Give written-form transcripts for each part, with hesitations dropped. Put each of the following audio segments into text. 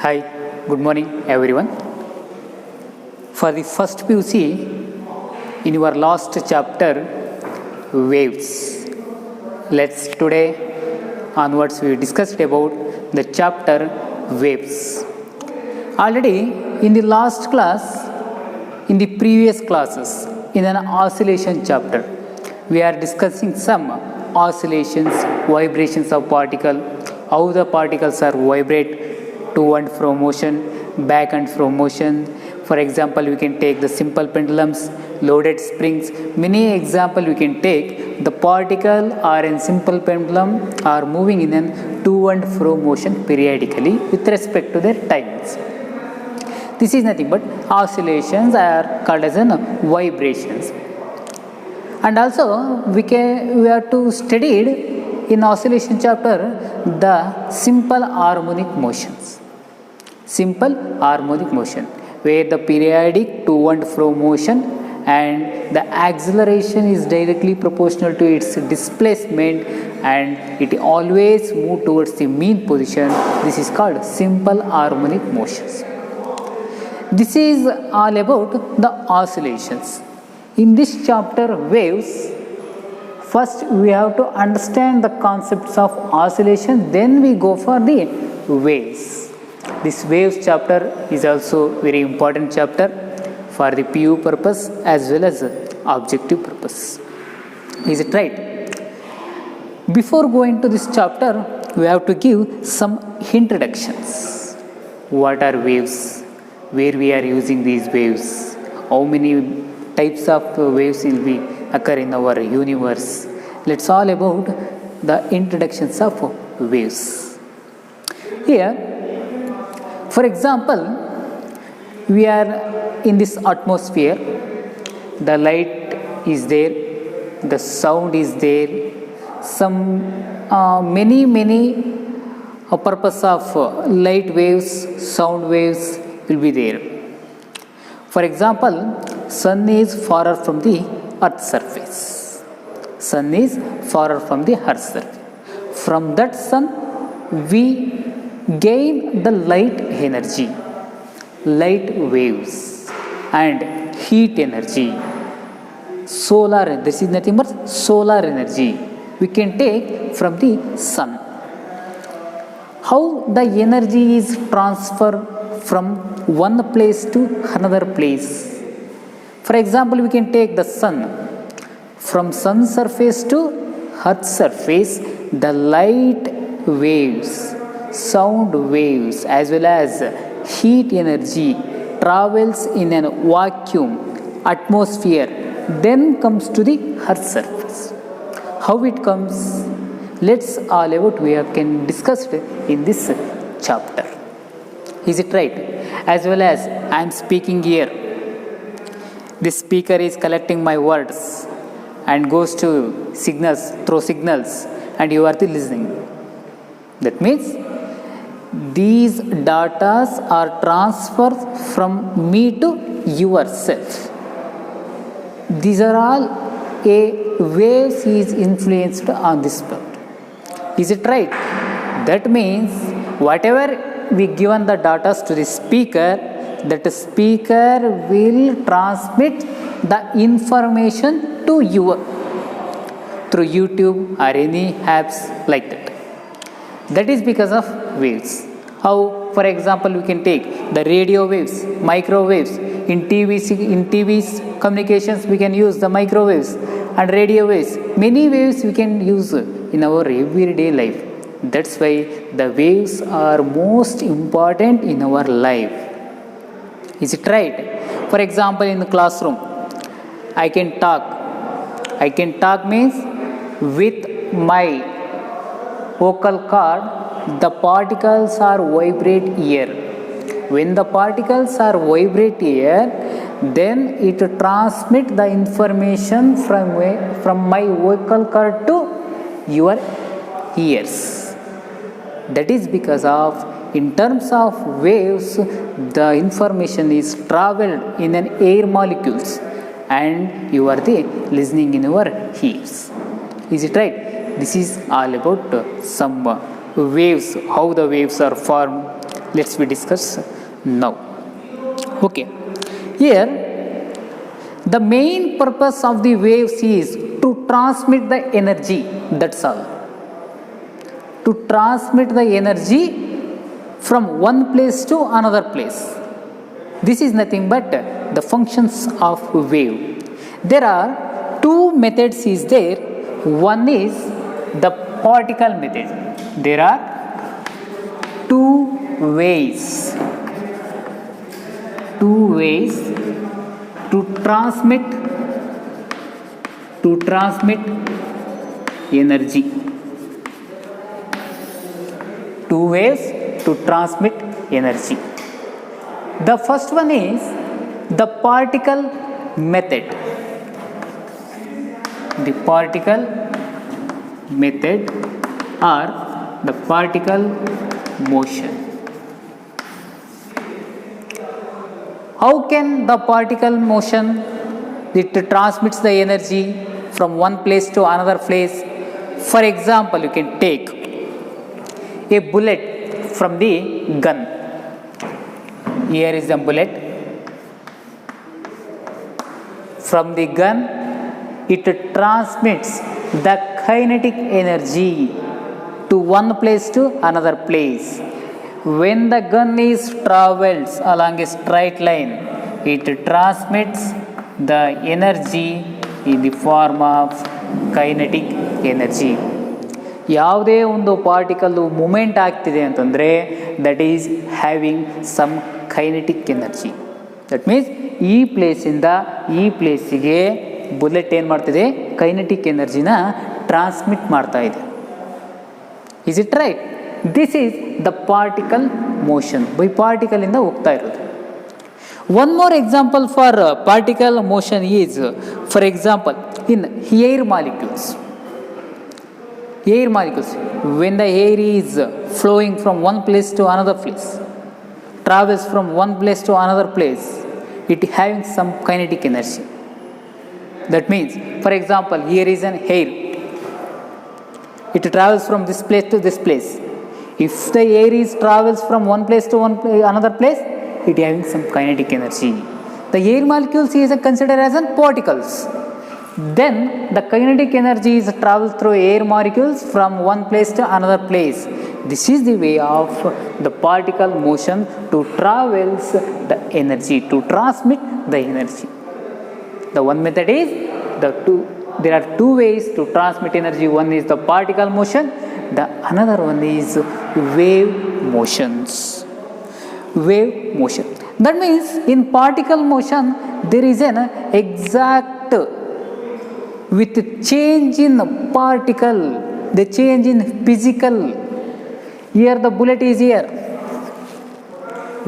Hi, good morning everyone. For the first PUC, in your last chapter, waves. Let's today onwards we discussed about the chapter waves. Already in the last class, in the previous classes, in an oscillation chapter, we are discussing some oscillations, vibrations of particle, how the particles are vibrate to and fro motion, back and fro motion. For example, we can take the simple pendulums, loaded springs. Many example we can take. The particle or in simple pendulum are moving in an to and fro motion periodically with respect to their timings. This is nothing but oscillations are called as vibrations. And also we have to study in oscillation chapter the simple harmonic motions. Simple harmonic motion where the periodic to and fro motion and the acceleration is directly proportional to its displacement and it always move towards the mean position. This is called simple harmonic motions. This is all about the oscillations. In this chapter waves, first we have to understand the concepts of oscillation, then we go for the waves. This waves chapter is also very important chapter for the PU purpose as well as objective purpose. Is it right? Before going to this chapter, we have to give some introductions. What are waves? Where we are using these waves? How many types of waves will be occur in our universe? Let's all about the introductions of waves. Here, for example, we are in this atmosphere. The light is there, the sound is there. Some many purpose of light waves, sound waves will be there. For example, sun is far from the earth surface. Sun is far from the earth surface. From that sun, we gain the light energy, light waves, and heat energy. Solar, this is nothing but solar energy we can take from the sun. How the energy is transferred from one place to another place. For example, we can take the sun. From sun surface to earth surface, the light waves, sound waves as well as heat energy travels in a vacuum atmosphere, then comes to the earth surface. How it comes? Let's all about we can discuss it in this chapter. Is it right? As well as I am speaking here, this speaker is collecting my words and goes to signals, through signals, and you are the listening. That means these datas are transferred from me to yourself. These are all a waves is influenced on this part. Is it right? That means whatever we given the data to the speaker, that speaker will transmit the information to you through YouTube or any apps like that. That is because of waves. How, for example, we can take the radio waves, microwaves. In TV's communications, we can use the microwaves and radio waves. Many waves we can use in our everyday life. That's why the waves are most important in our life. Is it right? For example, in the classroom, I can talk. I can talk means with my vocal cord, the particles are vibrate here. When the particles are vibrate here, then it transmit the information from my vocal cord to your ears. That is because of, in terms of waves, the information is traveled in an air molecules and you are the listening in your ears. Is it right? This is all about some waves, how the waves are formed Let's we discuss now. Okay, here the main purpose of the waves is to transmit the energy, that's all. To transmit the energy from one place to another place. This is nothing but the functions of wave. There are two methods is there. One is the particle method. There are two ways to transmit energy. Two ways to transmit energy. The first one is the particle method. The particle method or the particle motion. How can the particle motion, it transmits the energy from one place to another place? For example, you can take a bullet from the gun. Here is the bullet. From the gun, it transmits the kinetic energy to one place to another place. When the gun is travels along a straight line, it transmits the energy in the form of kinetic energy. ಯಾವುದೇ ಒಂದು particle movement ಆಗ್ತಿದೆ ಅಂತಂದರೆ that is having some kinetic energy. That means ಈ ಪ್ಲೇಸಿಂದ ಈ ಪ್ಲೇಸಿಗೆ bullet ಏನು ಮಾಡ್ತಿದೆ, ಕೈನೆಟಿಕ್ ಎನರ್ಜಿನ ಟ್ರಾನ್ಸ್ಮಿಟ್ ಮಾಡ್ತಾ ಇದೆ. Is it right? This is the particle motion. By ಪಾರ್ಟಿಕಲಿಂದ ಹೋಗ್ತಾ ಇರೋದು. One more example for particle motion is, for example in air molecules. Air molecules, when the air is flowing from one place to another place, travels from one place to another place, it having some kinetic energy. That means, for example, here is an air. It travels from this place to this place. If the air is travels from one place to another place, it having some kinetic energy. The air molecules is considered as particles. Then the kinetic energy is traveled through air molecules from one place to another place. This is the way of the particle motion to travels the energy, to transmit the energy. The one method is there are two ways to transmit energy. One is the particle motion, the another one is wave motions. Wave motion. That means in particle motion there is an exact with change in particle, the change in physical. Here the bullet is here.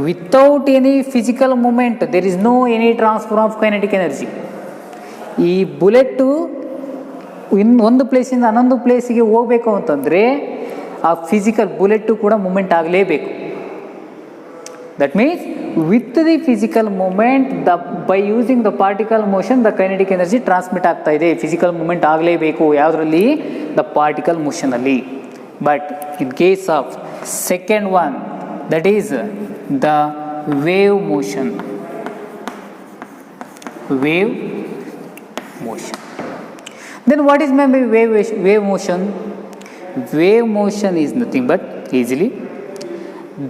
Without any physical movement, there is no any transfer of kinetic energy. ಈ bullet ಒಂದು ಪ್ಲೇಸಿಂದ ಇನ್ನೊಂದು ಪ್ಲೇಸಿಗೆ ಹೋಗಬೇಕು ಅಂತಂದರೆ ಆ physical bullet ಕೂಡ moment ಆಗಲೇಬೇಕು. That means with the physical movement, by using the particle motion, the kinetic energy transmit ಆಗ್ತಾ ಇದೆ. ಫಿಸಿಕಲ್ ಮೂಮೆಂಟ್ ಆಗಲೇಬೇಕು ಯಾವುದರಲ್ಲಿ? ದ ಪಾರ್ಟಿಕಲ್ ಮೋಷನಲ್ಲಿ. But in case of second one, that is the wave motion. Wave motion. Then what is meant by wave motion? Wave motion is nothing but easily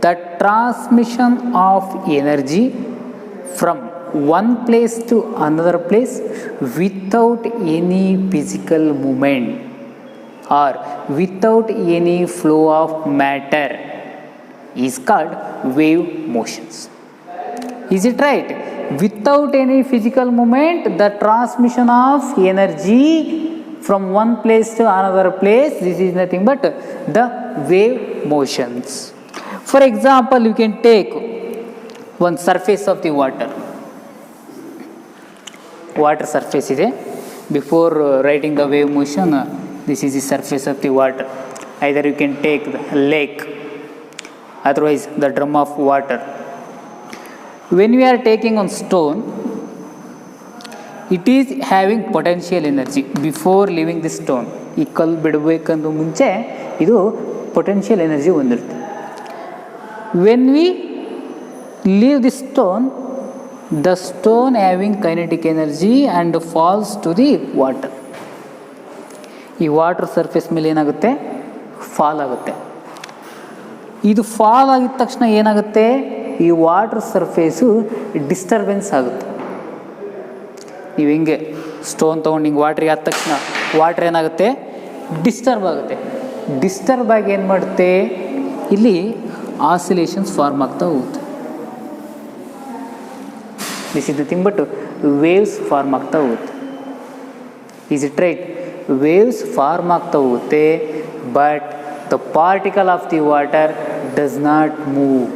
the transmission of energy from one place to another place without any physical movement or without any flow of matter is called wave motions. Is it right? Without any physical movement, the transmission of energy from one place to another place, this is nothing but the wave motions. For example, you can take one surface of the water. Water surface is there. Before writing the wave motion, this is the surface of the water. Either you can take the lake, otherwise the drum of water. When we are taking on stone, it is having potential energy before leaving the stone. ಈ ಕಲ್ಲು ಬಿಡಬೇಕಂದು ಮುಂಚೆ ಇದು potential energy ಹೊಂದಿರುತ್ತೆ. when we leave the stone having kinetic energy and falls to the water. ಈ water surface ಮೇಲೆ ಏನಾಗುತ್ತೆ, fall ಆಗುತ್ತೆ. ಇದು ಫಾಲ್ ಆಗಿದ ತಕ್ಷಣ ಏನಾಗುತ್ತೆ, ಈ ವಾಟರ್ ಸರ್ಫೇಸು ಡಿಸ್ಟರ್ಬೆನ್ಸ್ ಆಗುತ್ತೆ. ನೀವು ಹಿಂಗೆ ಸ್ಟೋನ್ ತೊಗೊಂಡು ಹಿಂಗೆ ವಾಟ್ರಿಗೆ ಆದ ತಕ್ಷಣ ವಾಟ್ರ್ ಏನಾಗುತ್ತೆ, ಡಿಸ್ಟರ್ಬ್ ಆಗುತ್ತೆ. ಡಿಸ್ಟರ್ಬ್ ಆಗಿ ಏನು ಮಾಡುತ್ತೆ, ಇಲ್ಲಿ ಆಸಿಲೇಷನ್ಸ್ ಫಾರ್ಮ್ ಆಗ್ತಾ ಹೋಗುತ್ತೆ. This is nothing but waves form ಆಗ್ತಾ ಹೋಗುತ್ತೆ. Is it right? Waves form ಆಗ್ತಾ ಹೋಗುತ್ತೆ, but the particle of the water does not move.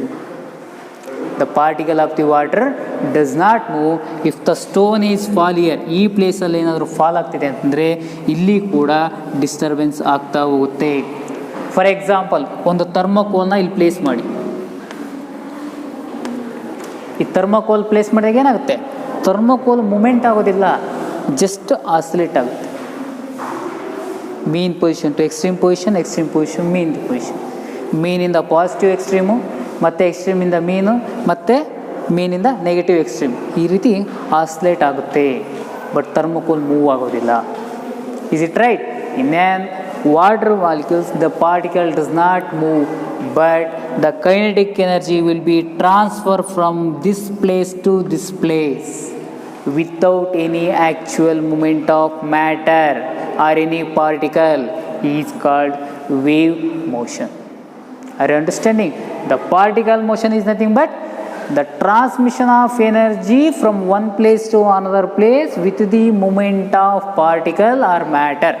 The particle of the water does not move. If the stone is fall here, ಈ ಪ್ಲೇಸಲ್ಲಿ ಏನಾದರೂ fall ಆಗ್ತಿದೆ ಅಂತಂದರೆ ಇಲ್ಲಿ ಕೂಡ ಡಿಸ್ಟರ್ಬೆನ್ಸ್ ಆಗ್ತಾ ಹೋಗುತ್ತೆ. ಫಾರ್ ಎಕ್ಸಾಂಪಲ್, ಒಂದು ಥರ್ಮೋಕೋಲ್ನ ಇಲ್ಲಿ ಪ್ಲೇಸ್ ಮಾಡಿ. ಈ ಥರ್ಮೋಕೋಲ್ ಪ್ಲೇಸ್ ಮಾಡಿದಾಗ ಏನಾಗುತ್ತೆ, ಥರ್ಮೋಕೋಲ್ ಮೂಮೆಂಟ್ ಆಗೋದಿಲ್ಲ, ಜಸ್ಟ್ ಆಸಿಲೇಟ್ ಆಗುತ್ತೆ. Mean position to extreme position, extreme position mean position, ಮೀನಿಂದ ಪಾಸಿಟಿವ್ ಎಕ್ಸ್ಟ್ರೀಮು, ಮತ್ತು ಎಕ್ಸ್ಟ್ರೀಮಿಂದ ಮೀನು, ಮತ್ತು ಮೀನಿಂದ ನೆಗೆಟಿವ್ ಎಕ್ಸ್ಟ್ರೀಮ್, ಈ ರೀತಿ ಆಸಿಲೇಟ್ ಆಗುತ್ತೆ. ಬಟ್ ಥರ್ಮೋಕೋಲ್ ಮೂವ್ ಆಗೋದಿಲ್ಲ. Is it right? In an water molecules the particle does not move, but the kinetic energy will be transferred from this place to this place without any actual movement of matter or any particle. Is called wave motion. Are you understanding? The particle motion is nothing but the transmission of energy from one place to another place with the movement of particle or matter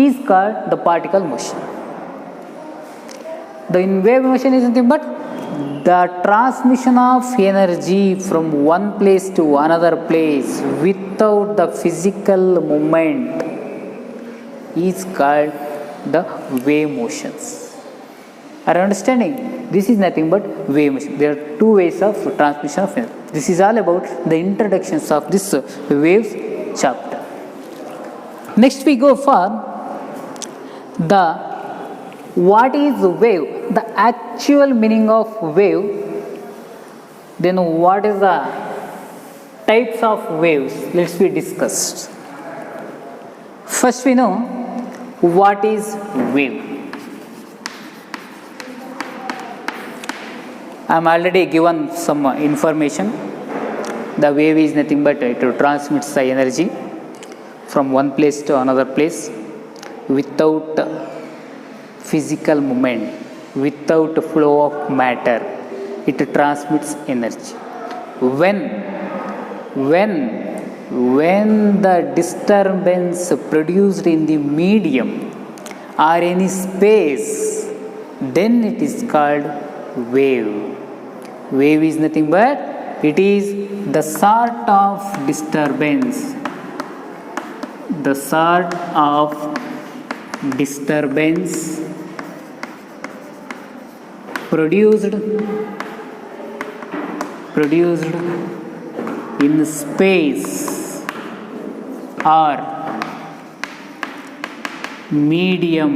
is called the particle motion. The wave motion is nothing but the transmission of energy from one place to another place without the physical movement is called the wave motions. Are you understanding? This is nothing but wave motion. There are two ways of transmission of energy. This is all about the introductions of this waves chapter. Next we go for the what is wave, the actual meaning of wave. Then what is the types of waves? Let's be discussed. First we know what is wave. I am already given some information. The wave is nothing but it transmits the energy from one place to another place without physical movement, without flow of matter. It transmits energy. When the disturbance produced in the medium or any space, then it is called wave. Wave is nothing but it is the sort of disturbance, the sort of disturbance produced in space or medium,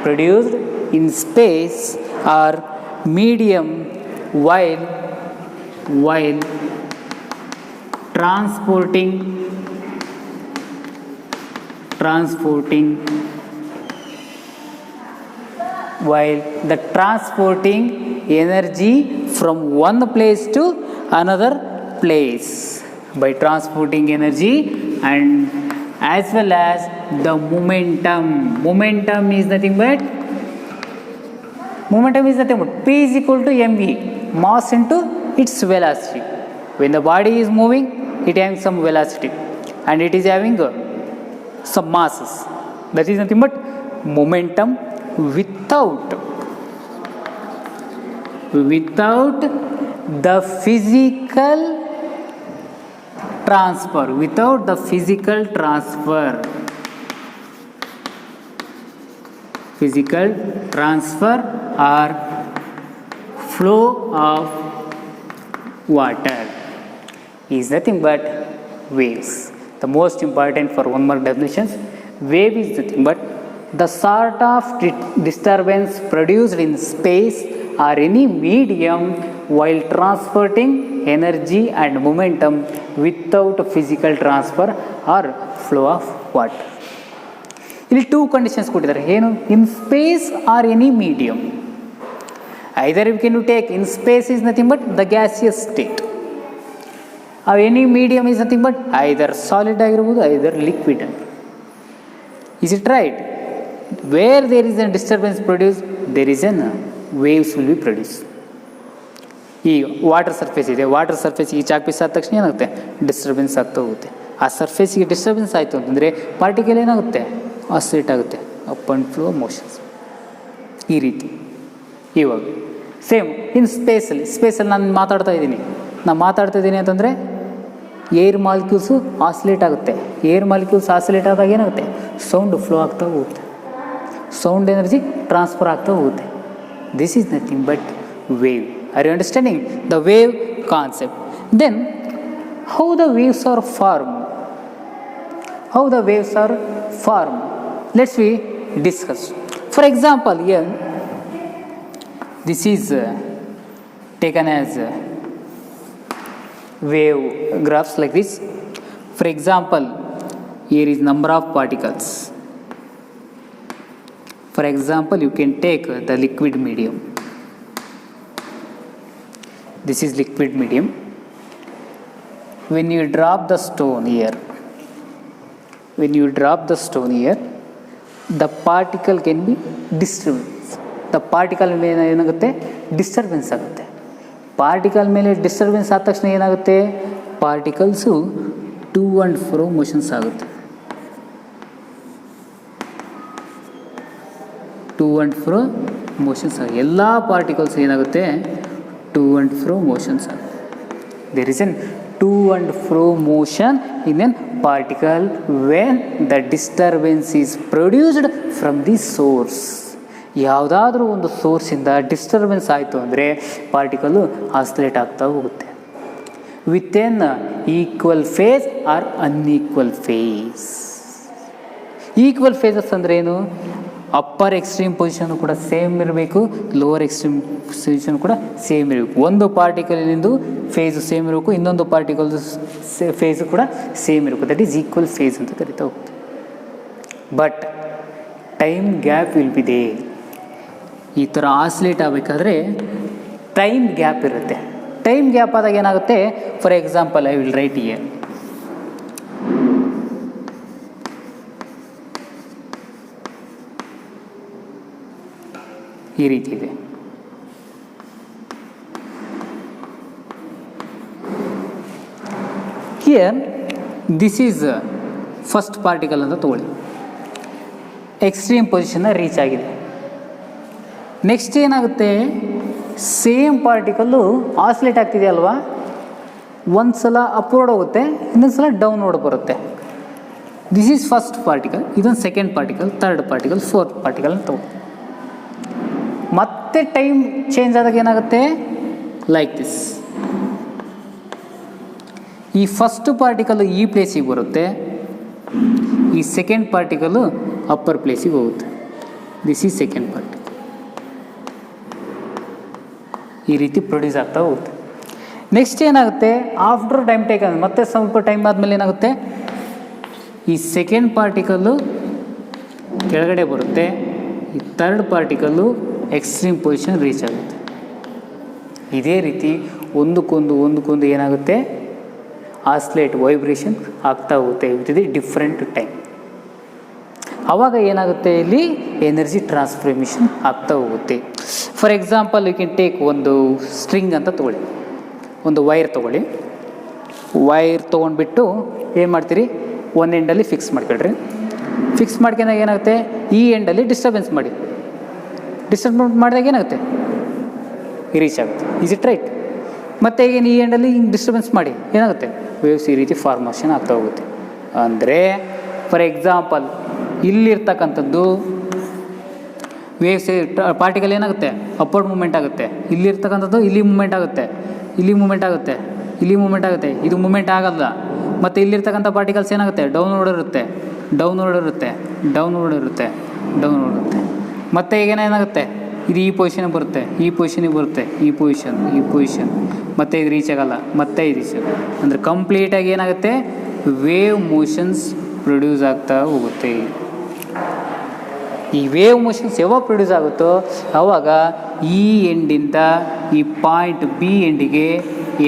produced in space or medium while transporting while the transporting energy from one place to another place, by transporting energy and as well as the momentum. Momentum is nothing but P is equal to mv, mass into its velocity. When the body is moving, it having some velocity and it is having some masses. That is nothing but momentum without the physical transfer, or flow of water is nothing but waves. The most important for one more definition, wave is nothing but the sort of disturbance produced in space or any medium while transporting energy and momentum without physical transfer or flow of water. ಇಲ್ಲಿ two conditions ಕೊಟ್ಟಿದ್ದಾರೆ. ಏನು? In space or any medium. Either we can take in space is nothing but the gaseous state, or any medium is nothing but either solid ಆಗಿರ್ಬೋದು either liquid. Is it right? Where there is an disturbance produce there is an waves will be produce. ಈಗ water surface ಇದೆ, water surface ಈ chalk piece ಆದ ತಕ್ಷಣ ಏನಾಗುತ್ತೆ? Disturbance ಆಗ್ತಾ ಹೋಗುತ್ತೆ. ಆ ಸರ್ಫೇಸಿಗೆ ಡಿಸ್ಟರ್ಬೆನ್ಸ್ ಆಯಿತು ಅಂತಂದರೆ ಪಾರ್ಟಿಕಲ್ ಏನಾಗುತ್ತೆ? ಆಸಿಲೇಟ್ ಆಗುತ್ತೆ, ಅಪ್ ಆ್ಯಂಡ್ ಫ್ಲೋ ಮೋಷನ್ಸ್ ಈ ರೀತಿ. ಇವಾಗ ಸೇಮ್ ಇನ್ ಸ್ಪೇಸಲ್ಲಿ ನಾನು ಮಾತಾಡ್ತಾ ಇದ್ದೀನಿ ಅಂತಂದರೆ ಏರ್ ಮಾಲಿಕ್ಯೂಲ್ಸು ಆಸಿಲೇಟ್ ಆಗುತ್ತೆ. ಏರ್ ಮಾಲಿಕ್ಯೂಲ್ಸ್ ಆಸಿಲೇಟ್ ಆದಾಗ ಏನಾಗುತ್ತೆ? ಸೌಂಡ್ ಫ್ಲೋ ಆಗ್ತಾ ಹೋಗುತ್ತೆ, ಸೌಂಡ್ ಎನರ್ಜಿ ಟ್ರಾನ್ಸ್ಫರ್ ಆಗ್ತಾ ಹೋಗುತ್ತೆ. This is nothing but wave. Are you understanding the wave concept? Then how the waves are form? Let's we discuss. For example, here this is taken as wave graphs like this. For example, here is number of particles. For example, you can take the liquid medium. This is liquid medium. When you drop the stone here, the particle can be disturbance. The particle ಮೇಲೆ ಏನಾಗುತ್ತೆ? Disturbance ಆಗುತ್ತೆ. Particle ಮೇಲೆ disturbance ಆದ ತಕ್ಷಣ ಏನಾಗುತ್ತೆ? Particles to and fro motions ಆಗುತ್ತೆ. ಎಲ್ಲ particles ಏನಾಗುತ್ತೆ? ಟು ಆ್ಯಂಡ್ ಫ್ರೋ ಮೋಷನ್ಸ್ ಆಗುತ್ತೆ. There is an to and fro motion in a particle when the disturbance is produced from the source. ಯಾವುದಾದ್ರೂ ಒಂದು ಸೋರ್ಸಿಂದ ಡಿಸ್ಟರ್ಬೆನ್ಸ್ ಆಯಿತು ಅಂದರೆ ಪಾರ್ಟಿಕಲ್ಲು ಆಸಿಲೇಟ್ ಆಗ್ತಾ ಹೋಗುತ್ತೆ with an equal phase or unequal phase. Equal phases ಅಂದರೆ ಏನು? Upper extreme position ಕೂಡ same ಇರಬೇಕು, ಲೋವರ್ ಎಕ್ಸ್ಟ್ರೀಮ್ ಪೊಸಿಷನ್ ಕೂಡ ಸೇಮ್ ಇರಬೇಕು. ಒಂದು ಪಾರ್ಟಿಕಲಿಂದು ಫೇಸು ಸೇಮ್ ಇರಬೇಕು, ಇನ್ನೊಂದು ಪಾರ್ಟಿಕಲ್ದು ಫೇಸು ಕೂಡ ಸೇಮ್ ಇರಬೇಕು. ದಟ್ ಈಸ್ ಈಕ್ವಲ್ ಫೇಸ್ ಅಂತ ಕರಿತಾ ಹೋಗ್ತದೆ. But time gap will be there. ಈ ಥರ ಆಸಿಲೇಟ್ ಆಗಬೇಕಾದ್ರೆ ಟೈಮ್ ಗ್ಯಾಪ್ ಇರುತ್ತೆ. ಟೈಮ್ ಗ್ಯಾಪ್ ಆದಾಗ ಏನಾಗುತ್ತೆ? For example I will write here. ಈ ರೀತಿ ಇದೆ. Here this is first particle ಅಂತ ತಗೊಳ್ಳಿ. ಎಕ್ಸ್ಟ್ರೀಮ್ ಪೊಸಿಷನ್ನ ರೀಚ್ ಆಗಿದೆ. ನೆಕ್ಸ್ಟ್ ಏನಾಗುತ್ತೆ? ಸೇಮ್ ಪಾರ್ಟಿಕಲ್ಲು ಆಸಿಲೇಟ್ ಆಗ್ತಿದೆ ಅಲ್ವಾ? ಒಂದು ಸಲ ಅಪ್ವರ್ಡ್ ಹೋಗುತ್ತೆ, ಇನ್ನೊಂದು ಸಲ ಡೌನ್ವರ್ಡ್ ಬರುತ್ತೆ. ದಿಸ್ ಈಸ್ ಫಸ್ಟ್ ಪಾರ್ಟಿಕಲ್, ಇದೊಂದು second particle, third particle, fourth particle ಅಂತ ತಗೊಳ್ಳಿ. ಮತ್ತೆ ಟೈಮ್ ಚೇಂಜ್ ಆದಾಗ ಏನಾಗುತ್ತೆ? Like this. ಈ ಫಸ್ಟ್ ಪಾರ್ಟಿಕಲ್ ಈ ಪ್ಲೇಸಿಗೆ ಬರುತ್ತೆ, ಈ ಸೆಕೆಂಡ್ ಪಾರ್ಟಿಕಲ್ ಅಪ್ಪರ್ ಪ್ಲೇಸಿಗೆ ಹೋಗುತ್ತೆ. This is second particle. ಈ ರೀತಿ ಪ್ರೊಡ್ಯೂಸ್ ಆಗ್ತಾ ಹೋಗುತ್ತೆ. ನೆಕ್ಸ್ಟ್ ಏನಾಗುತ್ತೆ? ಆಫ್ಟರ್ ಟೈಮ್ ಟೇಕ್ ಮತ್ತೆ ಸ್ವಲ್ಪ ಟೈಮ್ ಆದಮೇಲೆ ಏನಾಗುತ್ತೆ? ಈ ಸೆಕೆಂಡ್ ಪಾರ್ಟಿಕಲ್ಲು ಕೆಳಗಡೆ ಬರುತ್ತೆ, ಈ third particle extreme position reach ಆಗುತ್ತೆ. ಇದೇ ರೀತಿ ಒಂದಕ್ಕೊಂದು ಏನಾಗುತ್ತೆ? ಆಸ್ಲೇಟ್ ವೈಬ್ರೇಷನ್ ಆಗ್ತಾ ಹೋಗುತ್ತೆ ವಿತ್ ದಿ ಡಿಫ್ರೆಂಟ್ ಟೈಮ್. ಆವಾಗ ಏನಾಗುತ್ತೆ? ಇಲ್ಲಿ ಎನರ್ಜಿ ಟ್ರಾನ್ಸ್ಫಾರ್ಮೇಷನ್ ಆಗ್ತಾ ಹೋಗುತ್ತೆ. For example you can take ಒಂದು ಸ್ಟ್ರಿಂಗ್ ಅಂತ ತೊಗೊಳ್ಳಿ, ಒಂದು ವೈರ್ ತೊಗೊಳ್ಳಿ. ವೈರ್ ತೊಗೊಂಡ್ಬಿಟ್ಟು ಏನು ಮಾಡ್ತೀರಿ? ಒಂದು ಎಂಡಲ್ಲಿ ಫಿಕ್ಸ್ ಮಾಡ್ಕೊಳ್ರಿ. ಫಿಕ್ಸ್ ಮಾಡ್ಕೊಂಡಾಗ ಏನಾಗುತ್ತೆ? ಈ ಎಂಡಲ್ಲಿ ಡಿಸ್ಟರ್ಬೆನ್ಸ್ ಮಾಡಿದಾಗ ಏನಾಗುತ್ತೆ? ರೀಚ್ ಆಗುತ್ತೆ. Is it right? ಮತ್ತು ಈಗ ಈ ಎಂಡಲ್ಲಿ ಹಿಂಗೆ ಡಿಸ್ಟರ್ಬೆನ್ಸ್ ಮಾಡಿ ಏನಾಗುತ್ತೆ? ವೇವ್ಸ್ ಈ ರೀತಿ ಫಾರ್ಮೇಷನ್ ಆಗ್ತಾ ಹೋಗುತ್ತೆ. ಅಂದರೆ ಫಾರ್ ಎಕ್ಸಾಂಪಲ್ ಇಲ್ಲಿರ್ತಕ್ಕಂಥದ್ದು ವೇವ್ಸ್ ಪಾರ್ಟಿಕಲ್ ಏನಾಗುತ್ತೆ? ಅಪ್ವರ್ಡ್ ಮೂಮೆಂಟ್ ಆಗುತ್ತೆ. ಇಲ್ಲಿರ್ತಕ್ಕಂಥದ್ದು ಇಲ್ಲಿ ಮೂಮೆಂಟ್ ಆಗುತ್ತೆ, ಇಲ್ಲಿ ಮೂಮೆಂಟ್ ಆಗುತ್ತೆ, ಇಲ್ಲಿ ಮೂಮೆಂಟ್ ಆಗುತ್ತೆ. ಇದು ಮೂಮೆಂಟ್ ಆಗಲ್ಲ. ಮತ್ತು ಇಲ್ಲಿರ್ತಕ್ಕಂಥ ಪಾರ್ಟಿಕಲ್ಸ್ ಏನಾಗುತ್ತೆ? ಡೌನ್ವರ್ಡ್ ಇರುತ್ತೆ, ಡೌನ್ ಹೋಗುತ್ತೆ. ಮತ್ತು ಈಗೇನೋ ಏನಾಗುತ್ತೆ, ಇದು ಈ ಪೊಸಿಷನ್ಗೆ ಬರುತ್ತೆ, ಈ ಪೊಸಿಷನಿಗೆ ಬರುತ್ತೆ, ಈ ಪೊಸಿಷನ್ ಮತ್ತು ಇದು ರೀಚ್ ಆಗಲ್ಲ, ಮತ್ತೆ ಇದು ರೀಚ್ ಆಗಲ್ಲ. ಅಂದರೆ ಕಂಪ್ಲೀಟಾಗಿ ಏನಾಗುತ್ತೆ, ವೇವ್ ಮೋಷನ್ಸ್ ಪ್ರೊಡ್ಯೂಸ್ ಆಗ್ತಾ ಹೋಗುತ್ತೆ. ಈ ವೇವ್ ಮೋಷನ್ಸ್ ಯಾವಾಗ ಪ್ರೊಡ್ಯೂಸ್ ಆಗುತ್ತೋ ಆವಾಗ ಈ ಎಂಡಿಂದ ಈ ಪಾಯಿಂಟ್ ಬಿ ಎಂಡಿಗೆ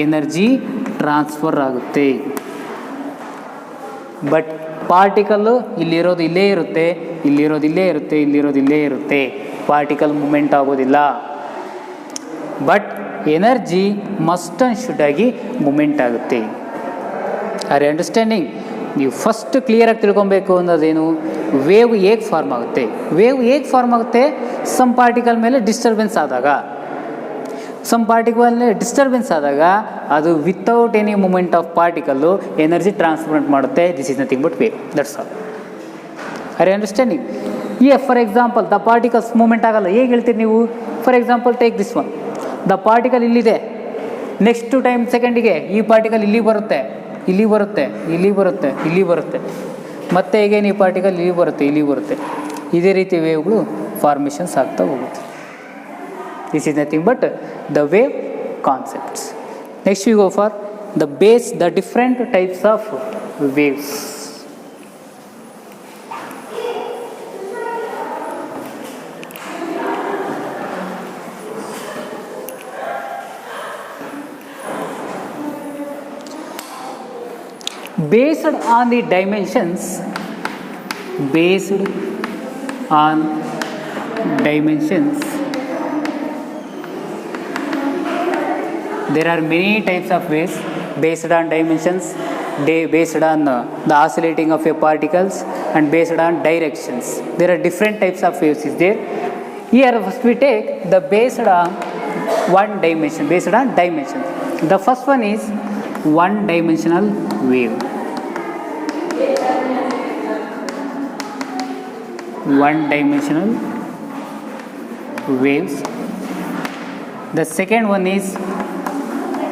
ಎನರ್ಜಿ ಟ್ರಾನ್ಸ್ಫರ್ ಆಗುತ್ತೆ. ಬಟ್ ಪಾರ್ಟಿಕಲ್ಲು ಇಲ್ಲಿರೋದು ಇಲ್ಲೇ ಇರುತ್ತೆ, ಇಲ್ಲಿರೋದು ಇಲ್ಲೇ ಇರುತ್ತೆ, ಇಲ್ಲಿರೋದು ಇಲ್ಲೇ ಇರುತ್ತೆ. ಪಾರ್ಟಿಕಲ್ ಮೂಮೆಂಟ್ ಆಗೋದಿಲ್ಲ. But energy must and should ಆಗಿ ಮೂಮೆಂಟ್ ಆಗುತ್ತೆ. Are you understanding? ನೀವು ಫಸ್ಟ್ ಕ್ಲಿಯರಾಗಿ ತಿಳ್ಕೊಬೇಕು ಅನ್ನೋದೇನು, ವೇವ್ ಹೇಗೆ ಫಾರ್ಮ್ ಆಗುತ್ತೆ. ವೇವ್ ಹೇಗೆ ಫಾರ್ಮ್ ಆಗುತ್ತೆ, ಸಮ್ ಪಾರ್ಟಿಕಲ್ ಮೇಲೆ ಡಿಸ್ಟರ್ಬೆನ್ಸ್ ಆದಾಗ, ಅದು without any movement of particle energy transferment ಮಾಡುತ್ತೆ. This is nothing but wave, that's all. R you understanding? For example the particles movement ಆಗಲ್ಲ. ಹೇಗೆ ಹೇಳ್ತೀರಿ ನೀವು? For example take this one. The particle ಇಲ್ಲಿದೆ, next time ಸೆಕೆಂಡಿಗೆ ಈ particle ಇಲ್ಲಿ ಬರುತ್ತೆ, ಇಲ್ಲಿ ಬರುತ್ತೆ, ಇಲ್ಲಿ ಬರುತ್ತೆ, ಇಲ್ಲಿ ಬರುತ್ತೆ, ಮತ್ತೆ ಈಗೇನು ಈ ಪಾರ್ಟಿಕಲ್ ಇಲ್ಲಿ ಬರುತ್ತೆ, ಇಲ್ಲಿ ಬರುತ್ತೆ. ಇದೇ ರೀತಿ ವೇವ್ಗಳು ಫಾರ್ಮೇಷನ್ಸ್ ಆಗ್ತಾ ಹೋಗುತ್ತೆ. This is nothing but the wave concepts. Next we go for the different types of waves. Based on the dimensions, there are many types of waves based on dimensions, based on the oscillating of a particles, and based on directions. There are different types of waves is there. Here first we take the based on one dimension, based on dimensions. The first one is one dimensional wave. One dimensional waves. The second one is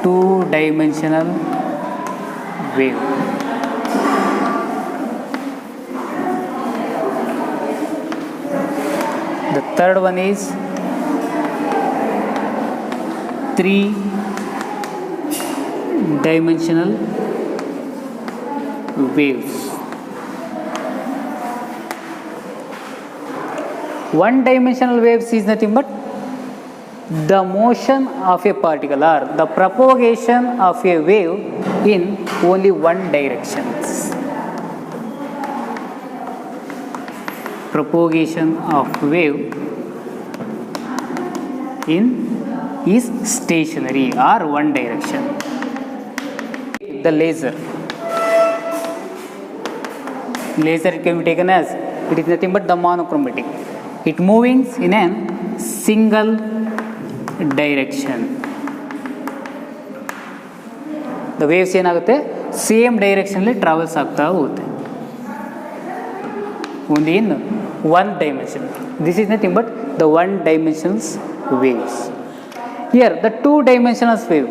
two dimensional wave. The third one is three dimensional waves. One dimensional waves is nothing but the motion of a particle or the propagation of a wave in only one direction. Propagation of wave is stationary or one direction. The laser can be taken as it is nothing but the monochromatic. It moves in a single direction. The waves ಏನಾಗುತ್ತೆ, same ಡೈರೆಕ್ಷನಲ್ಲಿ travels ಆಗ್ತಾ ಹೋಗುತ್ತೆ, only in one dimension. This is nothing but the one dimensional waves. Here the two dimensional wave,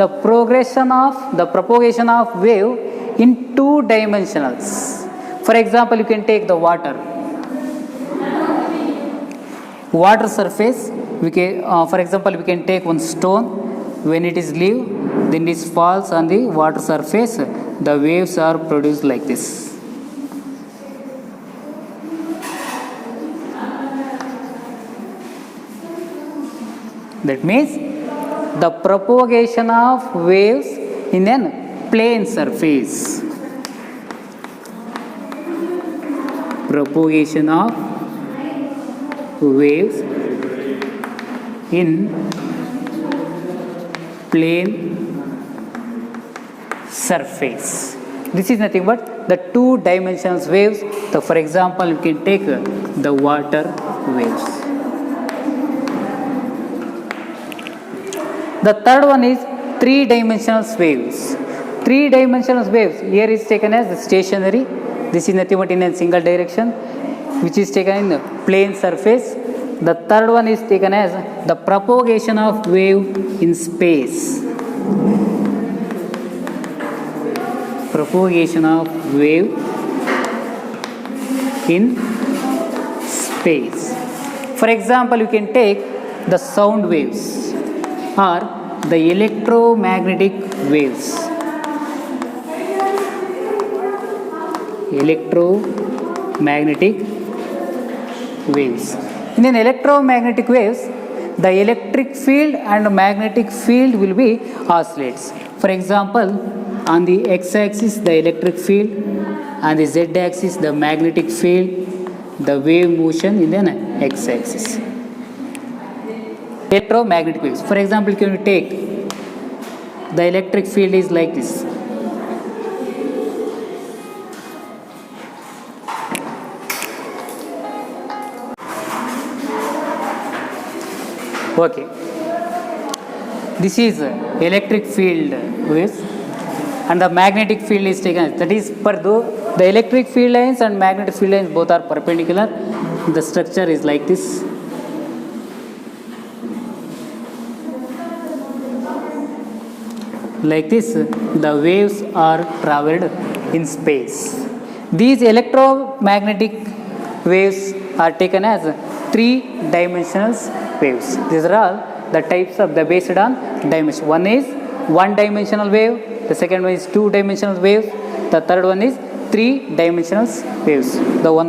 the propagation of wave in two dimensionals. For example, you can take the water surface. For example, we can take one stone. When it is leave, then it falls on the water surface. The waves are produced like this. That means the propagation of waves in a plane surface. Propagation of waves in plane surface. This is nothing but the two dimensional waves. So for example, you can take the water waves. The third one is three dimensional waves. Three dimensional waves here is taken as stationary. This is nothing but in a single direction, which is taken in plane surface. The third one is taken as the propagation of wave in space. Propagation of wave in space. For example, you can take the sound waves or the electromagnetic waves. Electromagnetic waves. In an electromagnetic waves, the electric field and magnetic field will be oscillates. For example, on the x-axis the electric field, on the z-axis the magnetic field, the wave motion in the x-axis. Electromagnetic waves. For example, can you take the electric field is like this. Okay, this is electric field waves, and the magnetic field is taken. That is, per though the electric field lines and magnetic field lines both are perpendicular, the structure is like this. Like this, the waves are traveled in space. These electromagnetic waves are taken as three-dimensional waves. These are all the types of the based on dimension. One is one-dimensional wave, the second one is two-dimensional wave, the third one is three-dimensional waves. The one